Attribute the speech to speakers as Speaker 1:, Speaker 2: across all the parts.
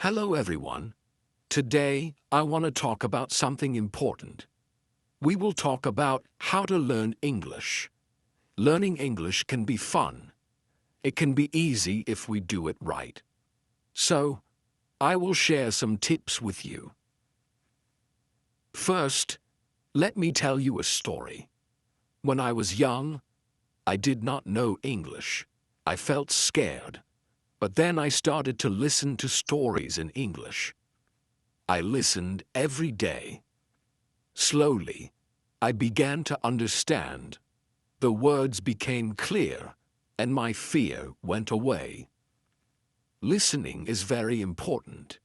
Speaker 1: Hello everyone. Today, I want to talk about something important. We will talk about how to learn English. Learning English can be fun. It can be easy if we do it right. So, I will share some tips with you. First, let me tell you a story. When I was young, I did not know English. I felt scared. But then I started to listen to stories in English. I listened every day. Slowly, I began to understand. The words became clear, and my fear went away. Listening is very important.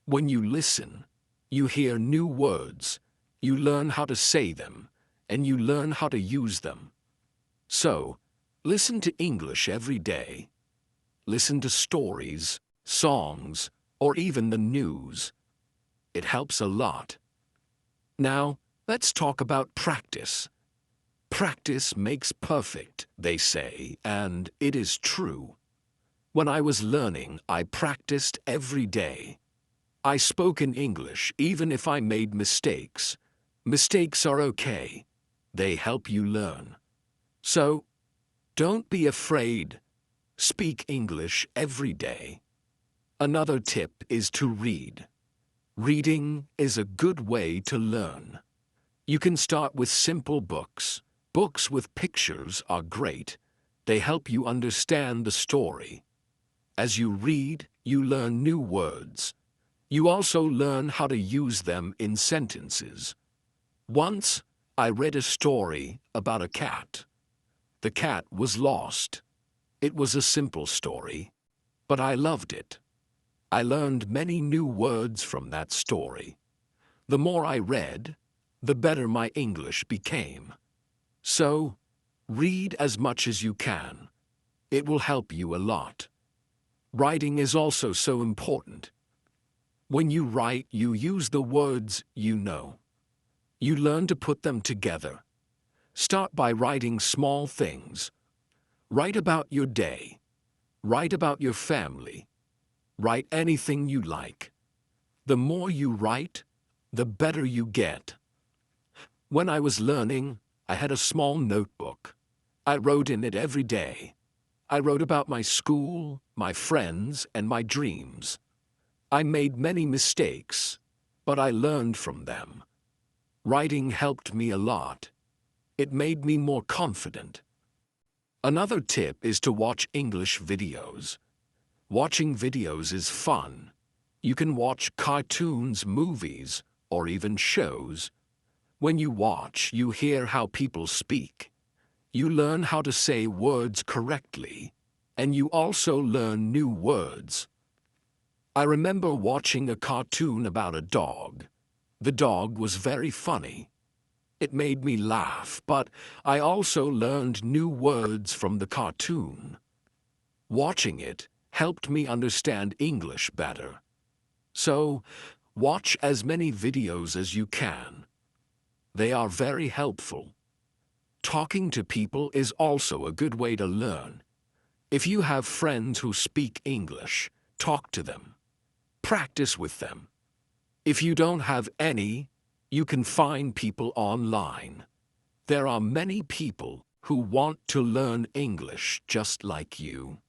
Speaker 1: When you listen, you hear new words, you learn how to say them, and you learn how to use them. So, listen to English every day. Listen to stories, songs, or even the news. It helps a lot. Now, let's talk about practice. Practice makes perfect, they say, and it is true. When I was learning, I practiced every day. I spoke in English even if I made mistakes. Mistakes are okay. They help you learn. So, don't be afraid. Speak English every day. Another tip is to read. Reading is a good way to learn. You can start with simple books. Books with pictures are great. They help you understand the story. As you read, you learn new words. You also learn how to use them in sentences. Once, I read a story about a cat. The cat was lost. It was a simple story, but I loved it. I learned many new words from that story. The more I read, the better my English became. So, read as much as you can. It will help you a lot. Writing is also so important. When you write, you use the words you know. You learn to put them together. Start by writing small things. Write about your day. Write about your family. Write anything you like. The more you write, the better you get. When I was learning, I had a small notebook. I wrote in it every day. I wrote about my school, my friends, and my dreams. I made many mistakes, but I learned from them. Writing helped me a lot. It made me more confident. Another tip is to watch English videos. Watching videos is fun. You can watch cartoons, movies, or even shows. When you watch, you hear how people speak. You learn how to say words correctly, and you also learn new words. I remember watching a cartoon about a dog. The dog was very funny. It made me laugh, but I also learned new words from the cartoon. Watching it helped me understand English better. So, watch as many videos as you can. They are very helpful. Talking to people is also a good way to learn. If you have friends who speak English, talk to them. Practice with them. If you don't have any, you can find people online. There are many people who want to learn English just like you.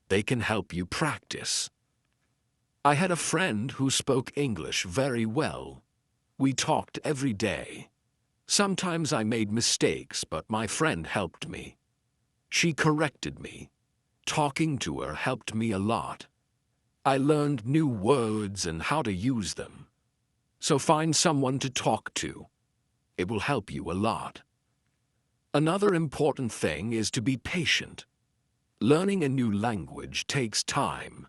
Speaker 1: They can help you practice. I had a friend who spoke English very well. We talked every day. Sometimes I made mistakes, but my friend helped me. She corrected me. Talking to her helped me a lot. I learned new words and how to use them. So find someone to talk to. It will help you a lot. Another important thing is to be patient. Learning a new language takes time.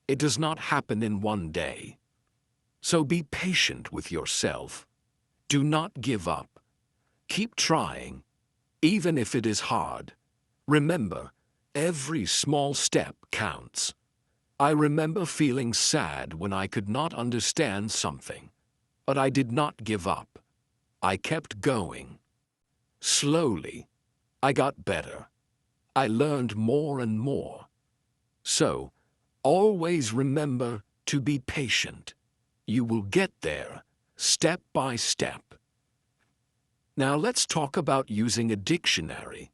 Speaker 1: It does not happen in one day. So be patient with yourself. Do not give up. Keep trying, even if it is hard. Remember, every small step counts. I remember feeling sad when I could not understand something, but I did not give up. I kept going. Slowly, I got better. I learned more and more. So, always remember to be patient. You will get there, step by step. Now let's talk about using a dictionary.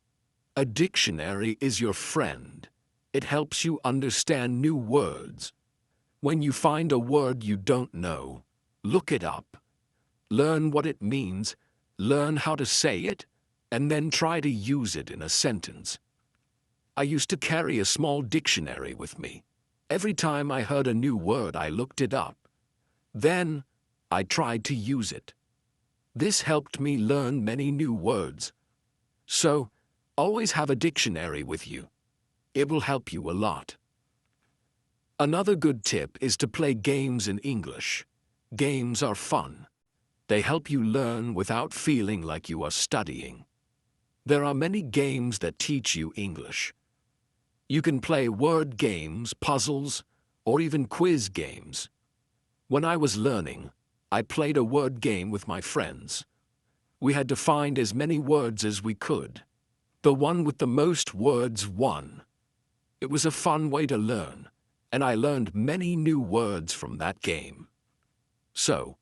Speaker 1: A dictionary is your friend. It helps you understand new words. When you find a word you don't know, look it up. Learn what it means, learn how to say it, and then try to use it in a sentence. I used to carry a small dictionary with me. Every time I heard a new word, I looked it up. Then, I tried to use it. This helped me learn many new words. So, always have a dictionary with you. It will help you a lot. Another good tip is to play games in English. Games are fun. They help you learn without feeling like you are studying. There are many games that teach you English. You can play word games, puzzles, or even quiz games. When I was learning, I played a word game with my friends. We had to find as many words as we could. The one with the most words won. It was a fun way to learn, and I learned many new words from that game. So,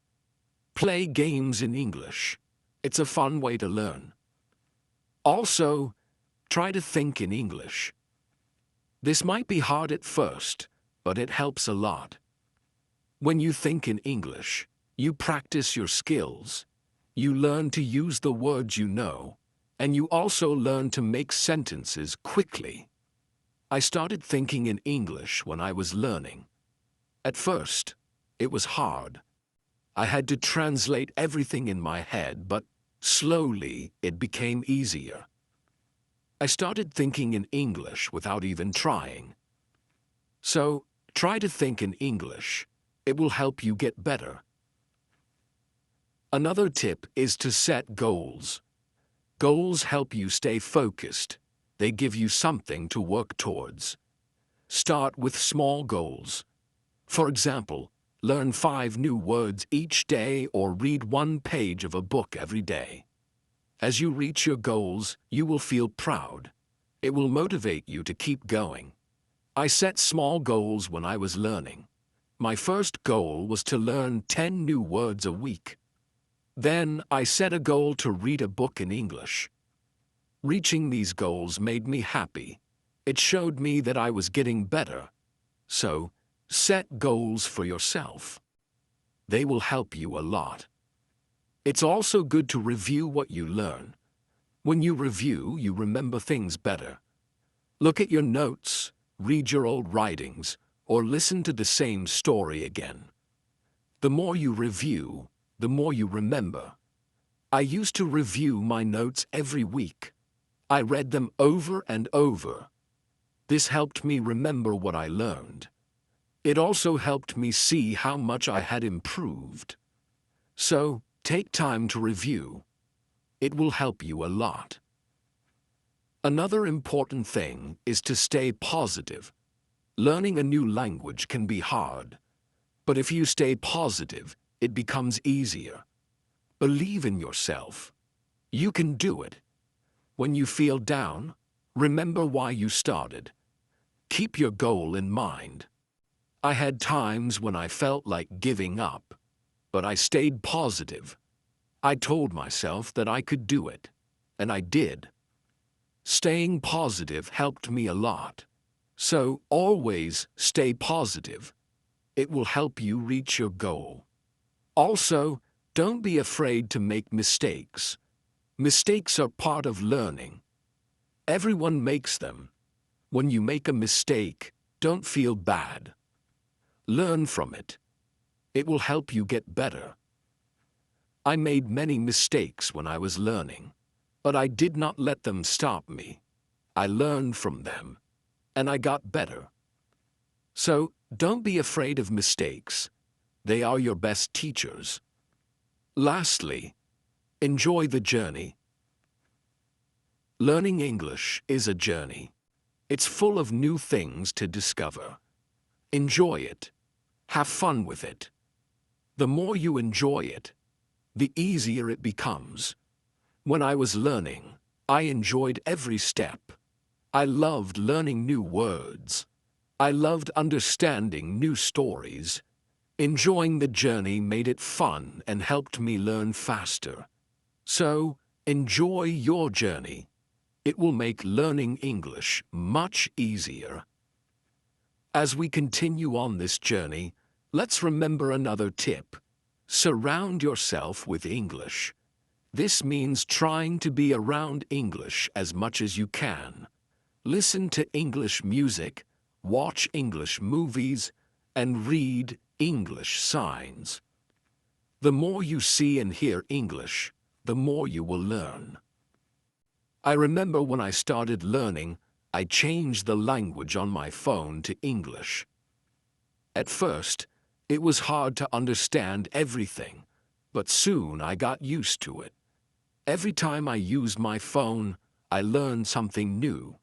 Speaker 1: play games in English. It's a fun way to learn. Also, try to think in English. This might be hard at first, but it helps a lot. When you think in English, you practice your skills. You learn to use the words you know, and you also learn to make sentences quickly. I started thinking in English when I was learning. At first, it was hard. I had to translate everything in my head, but slowly it became easier. I started thinking in English without even trying. So, try to think in English. It will help you get better. Another tip is to set goals. Goals help you stay focused. They give you something to work towards. Start with small goals. For example, learn 5 new words each day or read 1 page of a book every day. As you reach your goals, you will feel proud. It will motivate you to keep going. I set small goals when I was learning. My first goal was to learn 10 new words a week. Then I set a goal to read a book in English. Reaching these goals made me happy. It showed me that I was getting better. So, set goals for yourself. They will help you a lot. It's also good to review what you learn. When you review, you remember things better. Look at your notes, read your old writings, or listen to the same story again. The more you review, the more you remember. I used to review my notes every week. I read them over and over. This helped me remember what I learned. It also helped me see how much I had improved. So, take time to review. It will help you a lot. Another important thing is to stay positive. Learning a new language can be hard, but if you stay positive, it becomes easier. Believe in yourself. You can do it. When you feel down, remember why you started. Keep your goal in mind. I had times when I felt like giving up, but I stayed positive. I told myself that I could do it, and I did. Staying positive helped me a lot. So, always stay positive. It will help you reach your goal. Also, don't be afraid to make mistakes. Mistakes are part of learning. Everyone makes them. When you make a mistake, don't feel bad. Learn from it. It will help you get better. I made many mistakes when I was learning, but I did not let them stop me. I learned from them, and I got better. So, don't be afraid of mistakes. They are your best teachers. Lastly, enjoy the journey. Learning English is a journey. It's full of new things to discover. Enjoy it. Have fun with it. The more you enjoy it, the easier it becomes. When I was learning, I enjoyed every step. I loved learning new words. I loved understanding new stories. Enjoying the journey made it fun and helped me learn faster. So, enjoy your journey. It will make learning English much easier. As we continue on this journey, let's remember another tip. Surround yourself with English. This means trying to be around English as much as you can. Listen to English music, watch English movies, and read English signs. The more you see and hear English, the more you will learn. I remember when I started learning, I changed the language on my phone to English. At first, it was hard to understand everything, but soon I got used to it. Every time I used my phone, I learned something new.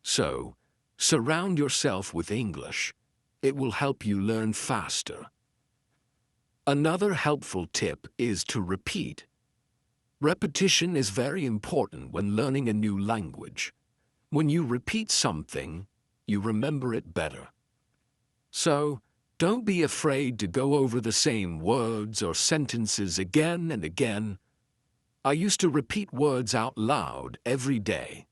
Speaker 1: So, surround yourself with English. It will help you learn faster. Another helpful tip is to repeat. Repetition is very important when learning a new language. When you repeat something, you remember it better. So, don't be afraid to go over the same words or sentences again and again. I used to repeat words out loud every day.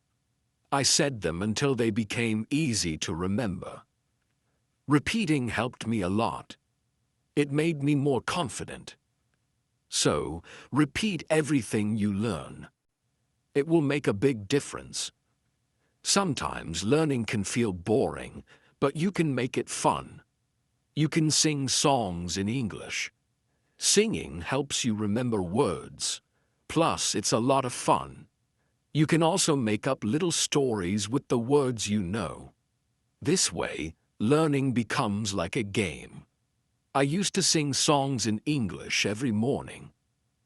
Speaker 1: I said them until they became easy to remember. Repeating helped me a lot. It made me more confident. So, repeat everything you learn. It will make a big difference. Sometimes learning can feel boring, but you can make it fun. You can sing songs in English. Singing helps you remember words. Plus, it's a lot of fun. You can also make up little stories with the words you know. This way, learning becomes like a game. I used to sing songs in English every morning.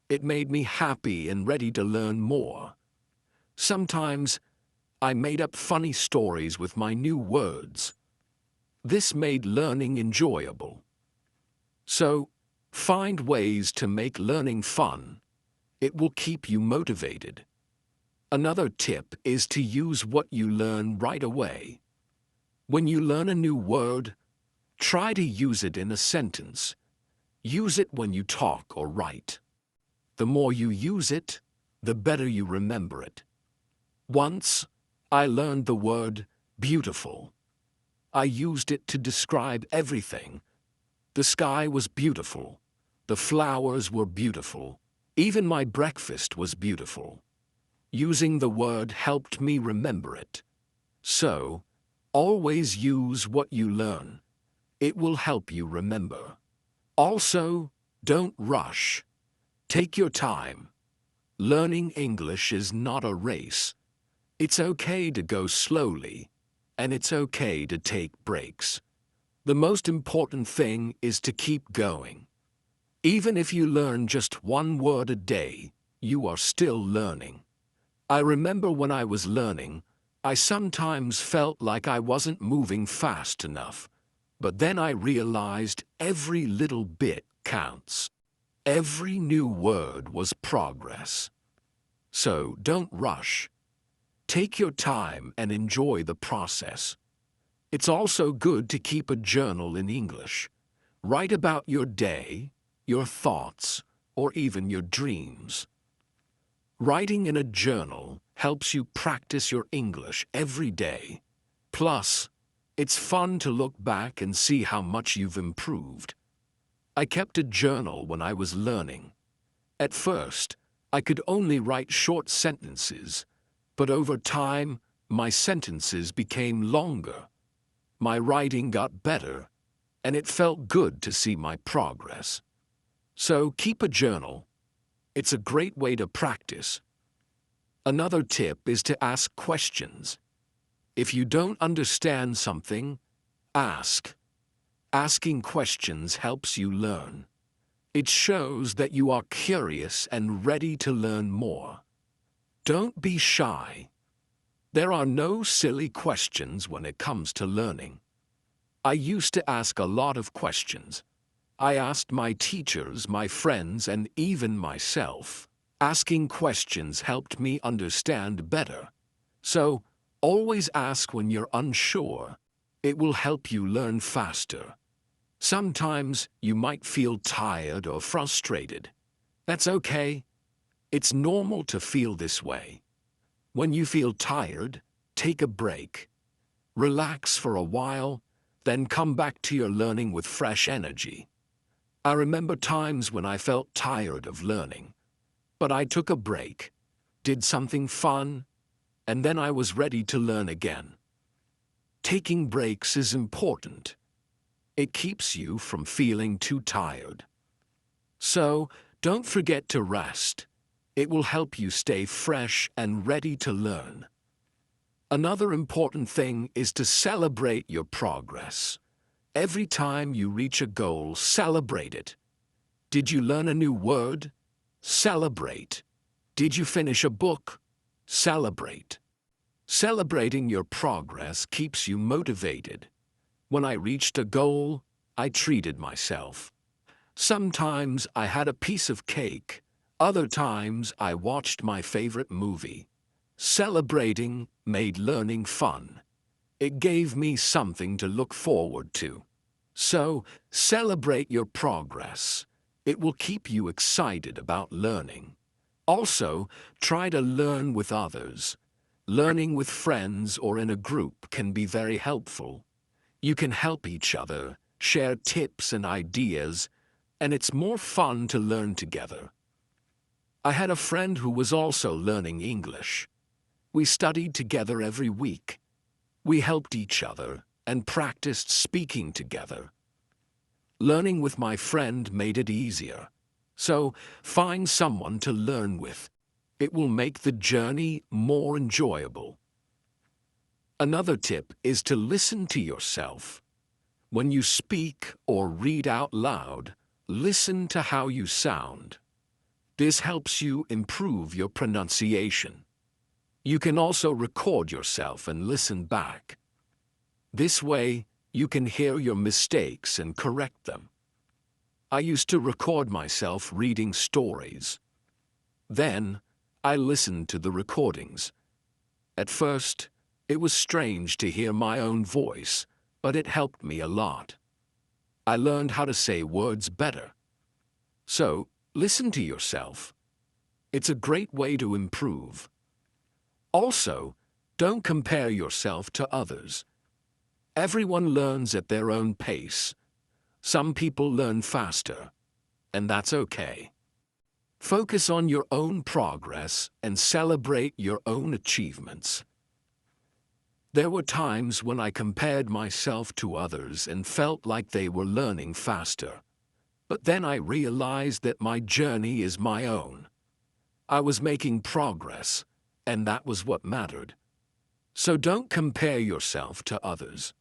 Speaker 1: It made me happy and ready to learn more. Sometimes, I made up funny stories with my new words. This made learning enjoyable. So, find ways to make learning fun. It will keep you motivated. Another tip is to use what you learn right away. When you learn a new word, try to use it in a sentence. Use it when you talk or write. The more you use it, the better you remember it. Once, I learned the word beautiful. I used it to describe everything. The sky was beautiful. The flowers were beautiful. Even my breakfast was beautiful. Using the word helped me remember it. So, always use what you learn. It will help you remember. Also, don't rush. Take your time. Learning English is not a race. It's okay to go slowly, and it's okay to take breaks. The most important thing is to keep going. Even if you learn just one word a day, you are still learning. I remember when I was learning, I sometimes felt like I wasn't moving fast enough. But then I realized every little bit counts. Every new word was progress. So don't rush. Take your time and enjoy the process. It's also good to keep a journal in English. Write about your day, your thoughts, or even your dreams. Writing in a journal helps you practice your English every day. Plus, it's fun to look back and see how much you've improved. I kept a journal when I was learning. At first, I could only write short sentences, but over time, my sentences became longer. My writing got better, and it felt good to see my progress. So keep a journal. It's a great way to practice. Another tip is to ask questions. If you don't understand something, ask. Asking questions helps you learn. It shows that you are curious and ready to learn more. Don't be shy. There are no silly questions when it comes to learning. I used to ask a lot of questions. I asked my teachers, my friends, and even myself. Asking questions helped me understand better. So, always ask when you're unsure. It will help you learn faster. Sometimes you might feel tired or frustrated. That's okay. It's normal to feel this way. When you feel tired, take a break. Relax for a while, then come back to your learning with fresh energy. I remember times when I felt tired of learning, but I took a break, did something fun, and then I was ready to learn again. Taking breaks is important. It keeps you from feeling too tired. So, don't forget to rest. It will help you stay fresh and ready to learn. Another important thing is to celebrate your progress. Every time you reach a goal, celebrate it. Did you learn a new word? Celebrate. Did you finish a book? Celebrate. Celebrating your progress keeps you motivated. When I reached a goal, I treated myself. Sometimes I had a piece of cake. Other times I watched my favorite movie. Celebrating made learning fun. It gave me something to look forward to. So, celebrate your progress. It will keep you excited about learning. Also, try to learn with others. Learning with friends or in a group can be very helpful. You can help each other, share tips and ideas, and it's more fun to learn together. I had a friend who was also learning English. We studied together every week. We helped each other and practiced speaking together. Learning with my friend made it easier. So, find someone to learn with. It will make the journey more enjoyable. Another tip is to listen to yourself. When you speak or read out loud, listen to how you sound. This helps you improve your pronunciation. You can also record yourself and listen back. This way, you can hear your mistakes and correct them. I used to record myself reading stories. Then, I listened to the recordings. At first, it was strange to hear my own voice, but it helped me a lot. I learned how to say words better. So, listen to yourself. It's a great way to improve. Also, don't compare yourself to others. Everyone learns at their own pace. Some people learn faster, and that's okay. Focus on your own progress and celebrate your own achievements. There were times when I compared myself to others and felt like they were learning faster. But then I realized that my journey is my own. I was making progress, and that was what mattered. So don't compare yourself to others.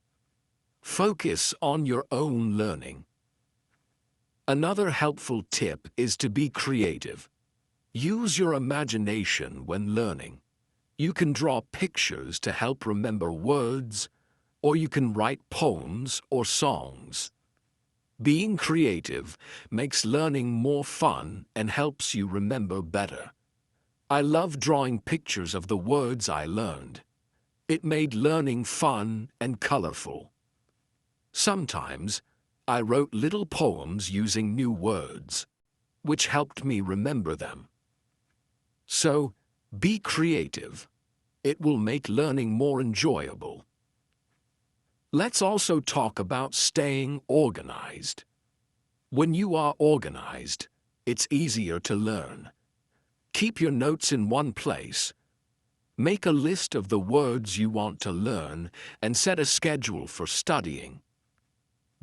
Speaker 1: Focus on your own learning. Another helpful tip is to be creative. Use your imagination when learning. You can draw pictures to help remember words, or you can write poems or songs. Being creative makes learning more fun and helps you remember better. I love drawing pictures of the words I learned. It made learning fun and colorful. Sometimes, I wrote little poems using new words, which helped me remember them. So, be creative. It will make learning more enjoyable. Let's also talk about staying organized. When you are organized, it's easier to learn. Keep your notes in one place. Make a list of the words you want to learn and set a schedule for studying.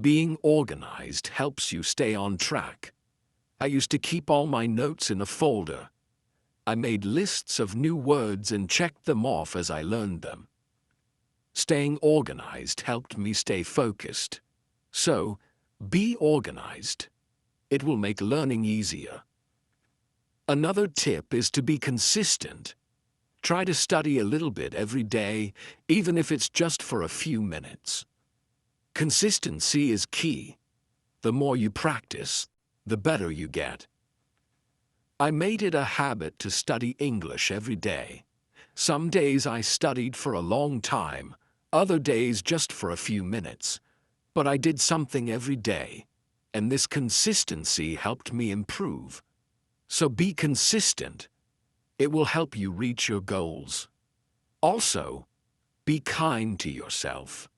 Speaker 1: Being organized helps you stay on track. I used to keep all my notes in a folder. I made lists of new words and checked them off as I learned them. Staying organized helped me stay focused. So, be organized. It will make learning easier. Another tip is to be consistent. Try to study a little bit every day, even if it's just for a few minutes. Consistency is key. The more you practice, the better you get. I made it a habit to study English every day. Some days I studied for a long time, Other days just for a few minutes, but I did something every day, and this consistency helped me improve. So be consistent. It will help you reach your goals. Also, be kind to yourself.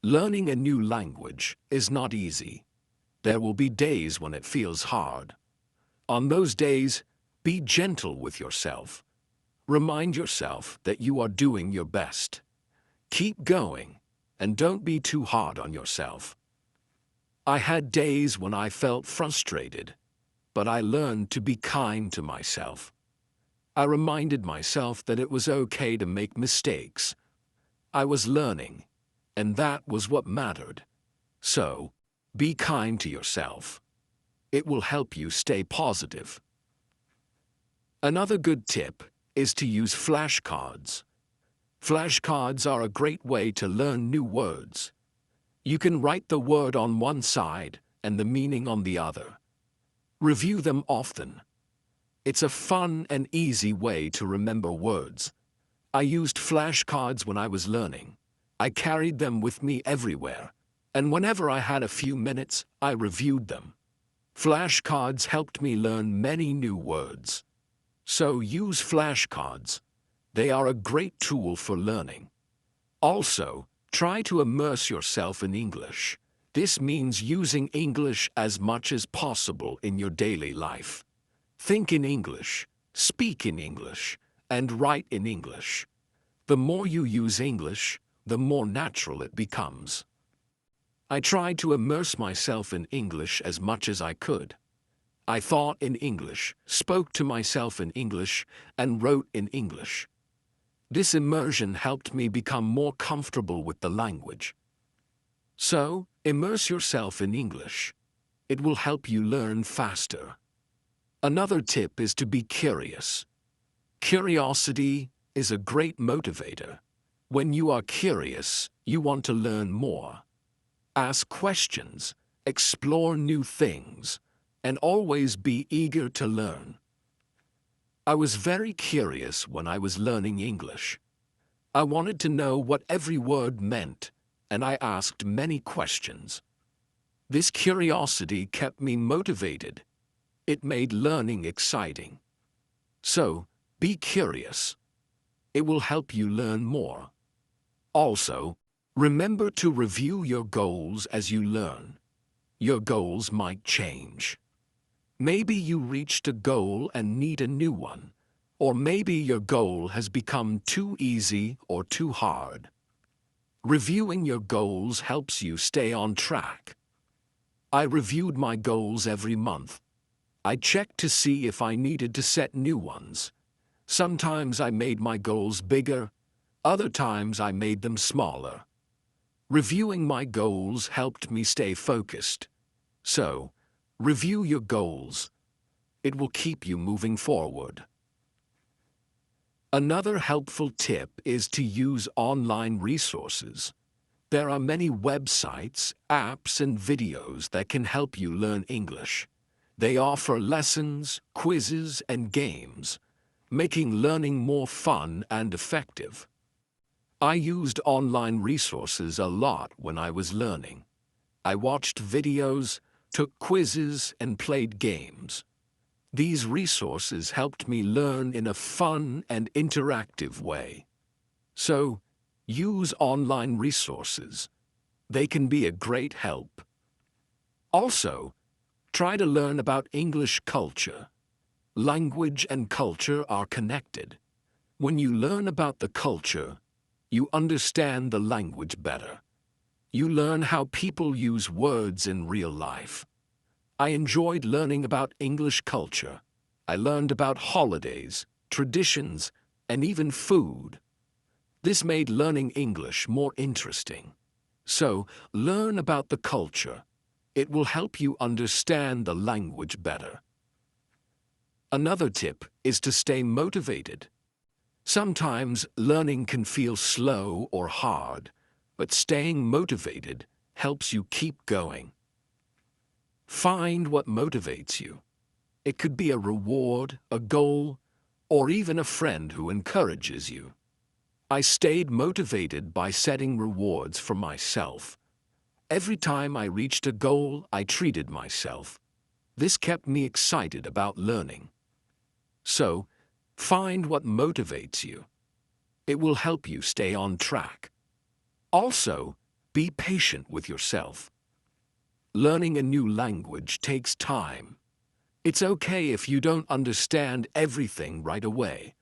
Speaker 1: Learning a new language is not easy. There will be days when it feels hard. On those days, be gentle with yourself. Remind yourself that you are doing your best. Keep going, and don't be too hard on yourself. I had days when I felt frustrated, but I learned to be kind to myself. I reminded myself that it was okay to make mistakes. I was learning, and that was what mattered. So, be kind to yourself. It will help you stay positive. Another good tip is to use flashcards. Flashcards are a great way to learn new words. You can write the word on one side and the meaning on the other. Review them often. It's a fun and easy way to remember words. I used flashcards when I was learning. I carried them with me everywhere, and whenever I had a few minutes, I reviewed them. Flashcards helped me learn many new words. So use flashcards. They are a great tool for learning. Also, try to immerse yourself in English. This means using English as much as possible in your daily life. Think in English, speak in English, and write in English. The more you use English, the more natural it becomes. I tried to immerse myself in English as much as I could. I thought in English, spoke to myself in English, and wrote in English. This immersion helped me become more comfortable with the language. So, immerse yourself in English. It will help you learn faster. Another tip is to be curious. Curiosity is a great motivator. When you are curious, you want to learn more. Ask questions, explore new things, and always be eager to learn. I was very curious when I was learning English. I wanted to know what every word meant, and I asked many questions. This curiosity kept me motivated. It made learning exciting. So, be curious. It will help you learn more. Also, remember to review your goals as you learn. Your goals might change. Maybe you reached a goal and need a new one, or maybe your goal has become too easy or too hard. Reviewing your goals helps you stay on track. I reviewed my goals every month. I checked to see if I needed to set new ones. Sometimes I made my goals bigger, other times I made them smaller. Reviewing my goals helped me stay focused. So, review your goals. It will keep you moving forward. Another helpful tip is to use online resources. There are many websites, apps, and videos that can help you learn English. They offer lessons, quizzes, and games, making learning more fun and effective. I used online resources a lot when I was learning. I watched videos, took quizzes, and played games. These resources helped me learn in a fun and interactive way. So, use online resources. They can be a great help. Also, try to learn about English culture. Language and culture are connected. When you learn about the culture, you understand the language better. You learn how people use words in real life. I enjoyed learning about English culture. I learned about holidays, traditions, and even food. This made learning English more interesting. So, learn about the culture. It will help you understand the language better. Another tip is to stay motivated. Sometimes learning can feel slow or hard, but staying motivated helps you keep going. Find what motivates you. It could be a reward, a goal, or even a friend who encourages you. I stayed motivated by setting rewards for myself. Every time I reached a goal, I treated myself. This kept me excited about learning. So, find what motivates you. It will help you stay on track. Also, be patient with yourself. Learning a new language takes time. It's okay if you don't understand everything right away.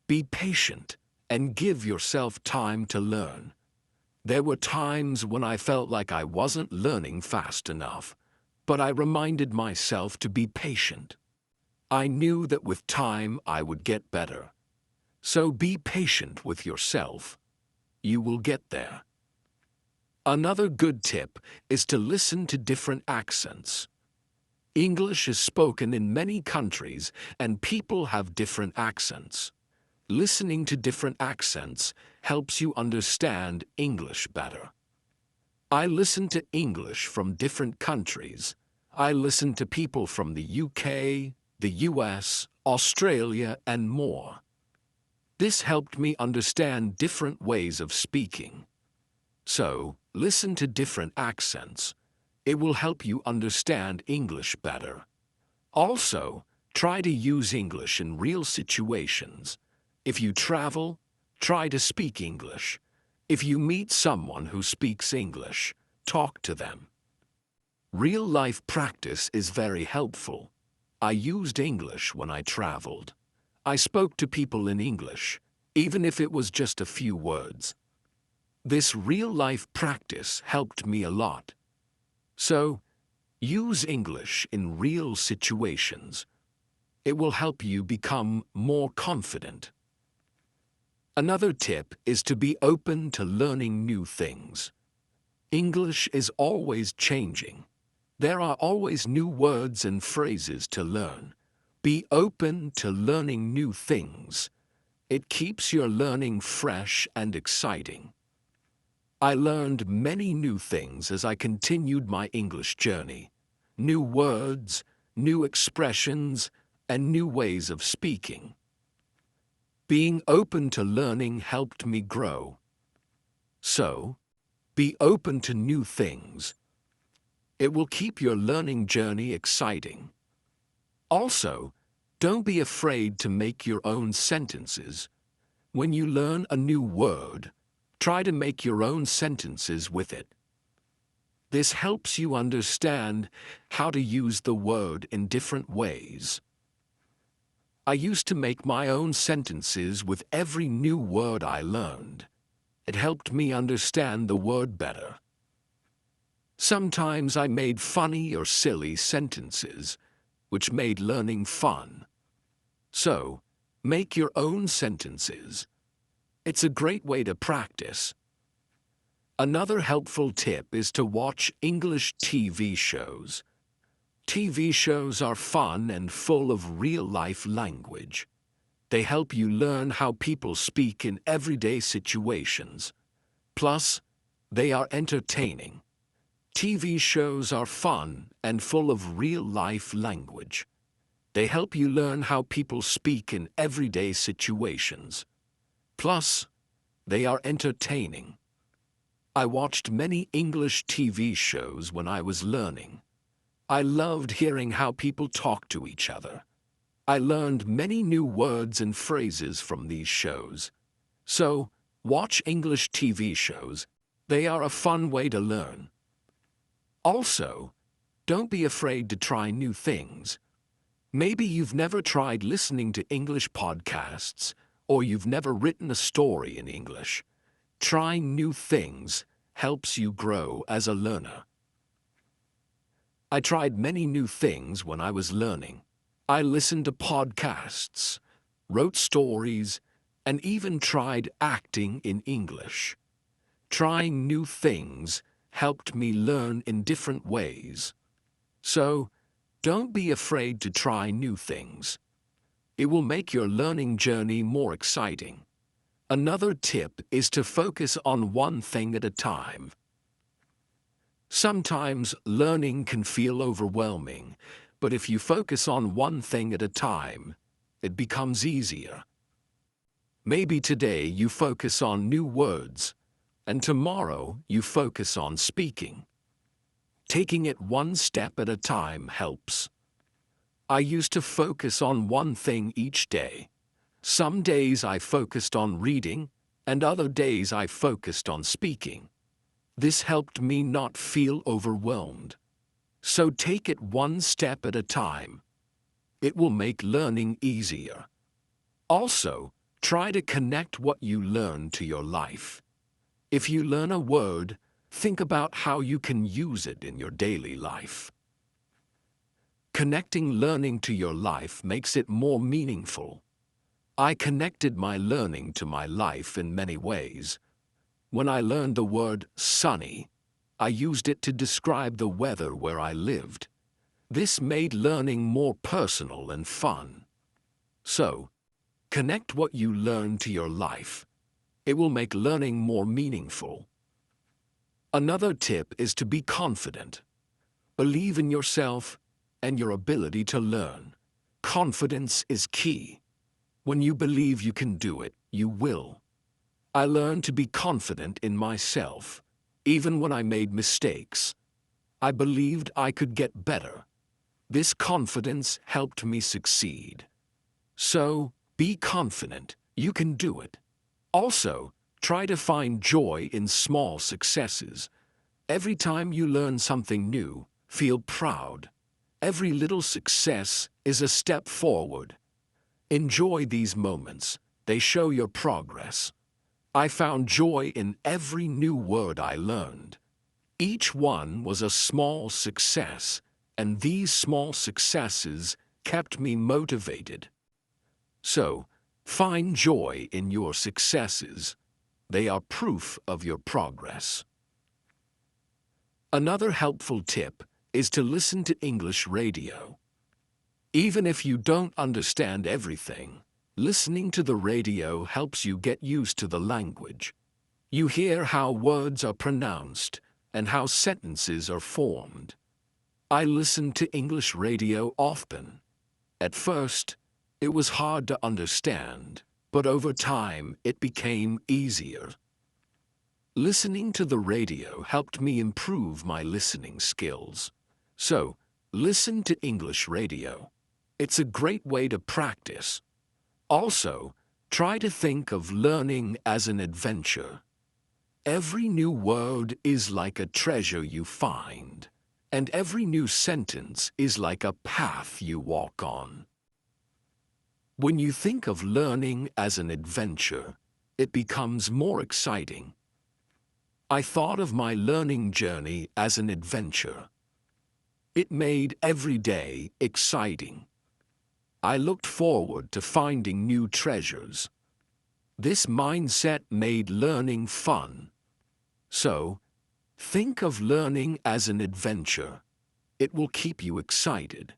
Speaker 1: Be patient and give yourself time to learn. There were times when I felt like I wasn't learning fast enough, but I reminded myself to be patient. I knew that with time I would get better. So be patient with yourself. You will get there. Another good tip is to listen to different accents. English is spoken in many countries and people have different accents. Listening to different accents helps you understand English better. I listen to English from different countries. I listen to people from the UK, the US, Australia, and more. This helped me understand different ways of speaking. So, listen to different accents. It will help you understand English better. Also, try to use English in real situations. If you travel, try to speak English. If you meet someone who speaks English, talk to them. Real-life practice is very helpful. I used English when I traveled. I spoke to people in English, even if it was just a few words. This real-life practice helped me a lot. So, use English in real situations. It will help you become more confident. Another tip is to be open to learning new things. English is always changing. There are always new words and phrases to learn. Be open to learning new things. It keeps your learning fresh and exciting. I learned many new things as I continued my English journey. New words, new expressions, and new ways of speaking. Being open to learning helped me grow. So, be open to new things. It will keep your learning journey exciting. Also, don't be afraid to make your own sentences. When you learn a new word, try to make your own sentences with it. This helps you understand how to use the word in different ways. I used to make my own sentences with every new word I learned. It helped me understand the word better. Sometimes I made funny or silly sentences, which made learning fun. So, make your own sentences. It's a great way to practice. Another helpful tip is to watch English TV shows. TV shows are fun and full of real-life language. They help you learn how people speak in everyday situations. Plus, they are entertaining. TV shows are fun and full of real-life language. They help you learn how people speak in everyday situations. Plus, they are entertaining. I watched many English TV shows when I was learning. I loved hearing how people talk to each other. I learned many new words and phrases from these shows. So, watch English TV shows. They are a fun way to learn. Also, don't be afraid to try new things. Maybe you've never tried listening to English podcasts, or you've never written a story in English. Trying new things helps you grow as a learner. I tried many new things when I was learning. I listened to podcasts, wrote stories, and even tried acting in English. Trying new things helped me learn in different ways. So, don't be afraid to try new things. It will make your learning journey more exciting. Another tip is to focus on one thing at a time. Sometimes learning can feel overwhelming, but if you focus on one thing at a time, it becomes easier. Maybe today you focus on new words, and tomorrow you focus on speaking. Taking it one step at a time helps. I used to focus on one thing each day. Some days I focused on reading, and other days I focused on speaking. This helped me not feel overwhelmed. So take it one step at a time. It will make learning easier. Also, try to connect what you learn to your life. If you learn a word, think about how you can use it in your daily life. Connecting learning to your life makes it more meaningful. I connected my learning to my life in many ways. When I learned the word sunny, I used it to describe the weather where I lived. This made learning more personal and fun. So, connect what you learn to your life. It will make learning more meaningful. Another tip is to be confident. Believe in yourself and your ability to learn. Confidence is key. When you believe you can do it, you will. I learned to be confident in myself, even when I made mistakes. I believed I could get better. This confidence helped me succeed. So, be confident. You can do it. Also, try to find joy in small successes. Every time you learn something new, feel proud. Every little success is a step forward. Enjoy these moments. They show your progress. I found joy in every new word I learned. Each one was a small success, and these small successes kept me motivated. So, find joy in your successes. They are proof of your progress. Another helpful tip is to listen to English radio. Even if you don't understand everything, listening to the radio helps you get used to the language. You hear how words are pronounced and how sentences are formed. I listened to English radio often. At first, it was hard to understand, but over time it became easier. Listening to the radio helped me improve my listening skills. So, listen to English radio. It's a great way to practice. Also, try to think of learning as an adventure. Every new word is like a treasure you find, and every new sentence is like a path you walk on. When you think of learning as an adventure, it becomes more exciting. I thought of my learning journey as an adventure. It made every day exciting. I looked forward to finding new treasures. This mindset made learning fun. So, think of learning as an adventure. It will keep you excited.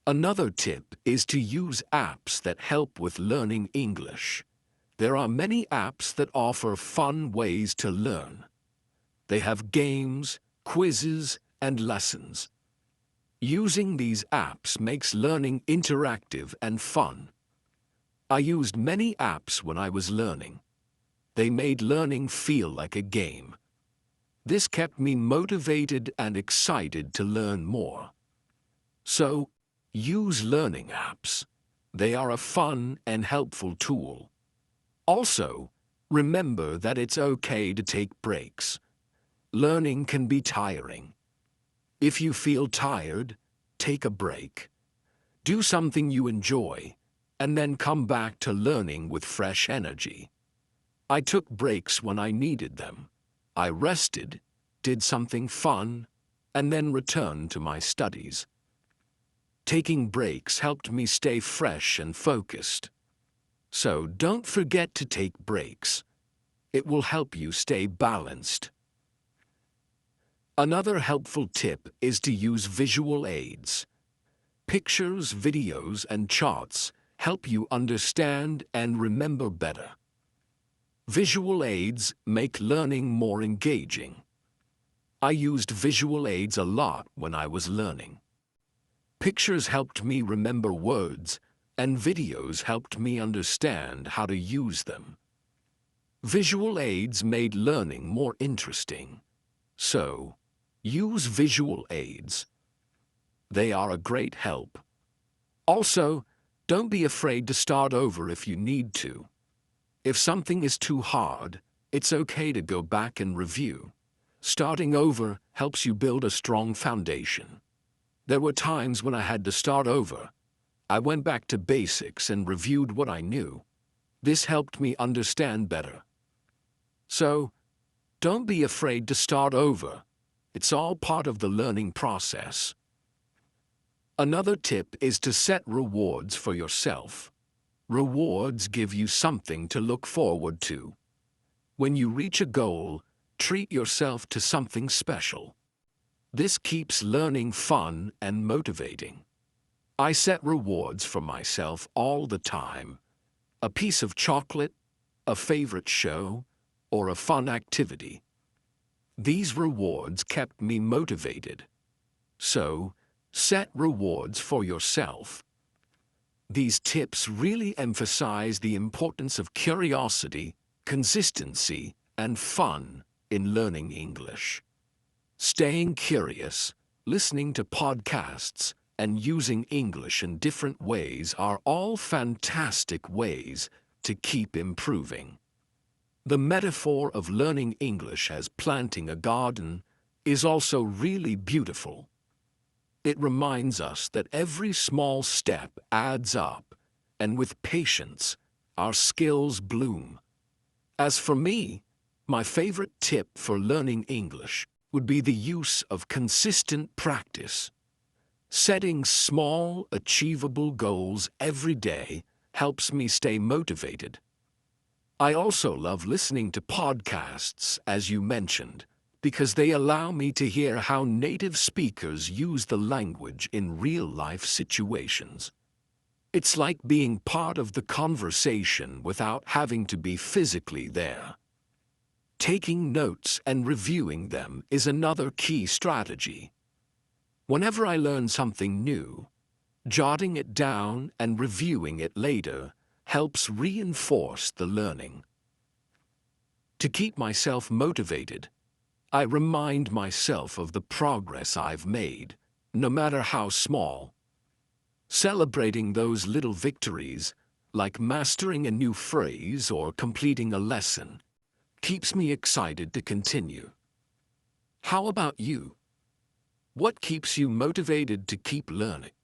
Speaker 1: Another tip is to use apps that help with learning English. There are many apps that offer fun ways to learn. They have games, quizzes, and lessons. Using these apps makes learning interactive and fun. I used many apps when I was learning. They made learning feel like a game. This kept me motivated and excited to learn more. So, use learning apps. They are a fun and helpful tool. Also, remember that it's okay to take breaks. Learning can be tiring. If you feel tired, take a break. Do something you enjoy, and then come back to learning with fresh energy. I took breaks when I needed them. I rested, did something fun, and then returned to my studies. Taking breaks helped me stay fresh and focused. So don't forget to take breaks. It will help you stay balanced. Another helpful tip is to use visual aids. Pictures, videos, and charts help you understand and remember better. Visual aids make learning more engaging. I used visual aids a lot when I was learning. Pictures helped me remember words, and videos helped me understand how to use them. Visual aids made learning more interesting. So, use visual aids. They are a great help. Also, don't be afraid to start over if you need to. If something is too hard, it's okay to go back and review. Starting over helps you build a strong foundation. There were times when I had to start over. I went back to basics and reviewed what I knew. This helped me understand better. So, don't be afraid to start over. It's all part of the learning process. Another tip is to set rewards for yourself. Rewards give you something to look forward to. When you reach a goal, treat yourself to something special. This keeps learning fun and motivating. I set rewards for myself all the time. A piece of chocolate, a favorite show, or a fun activity. These rewards kept me motivated. So, set rewards for yourself. These tips really emphasize the importance of curiosity, consistency, and fun in learning English. Staying curious, listening to podcasts, and using English in different ways are all fantastic ways to keep improving. The metaphor of learning English as planting a garden is also really beautiful. It reminds us that every small step adds up, and with patience, our skills bloom. As for me, my favorite tip for learning English would be the use of consistent practice. Setting small, achievable goals every day helps me stay motivated. I also love listening to podcasts, as you mentioned, because they allow me to hear how native speakers use the language in real-life situations. It's like being part of the conversation without having to be physically there. Taking notes and reviewing them is another key strategy. Whenever I learn something new, jotting it down and reviewing it later helps reinforce the learning. To keep myself motivated, I remind myself of the progress I've made, no matter how small. Celebrating those little victories, like mastering a new phrase or completing a lesson, keeps me excited to continue. How about you? What keeps you motivated to keep learning?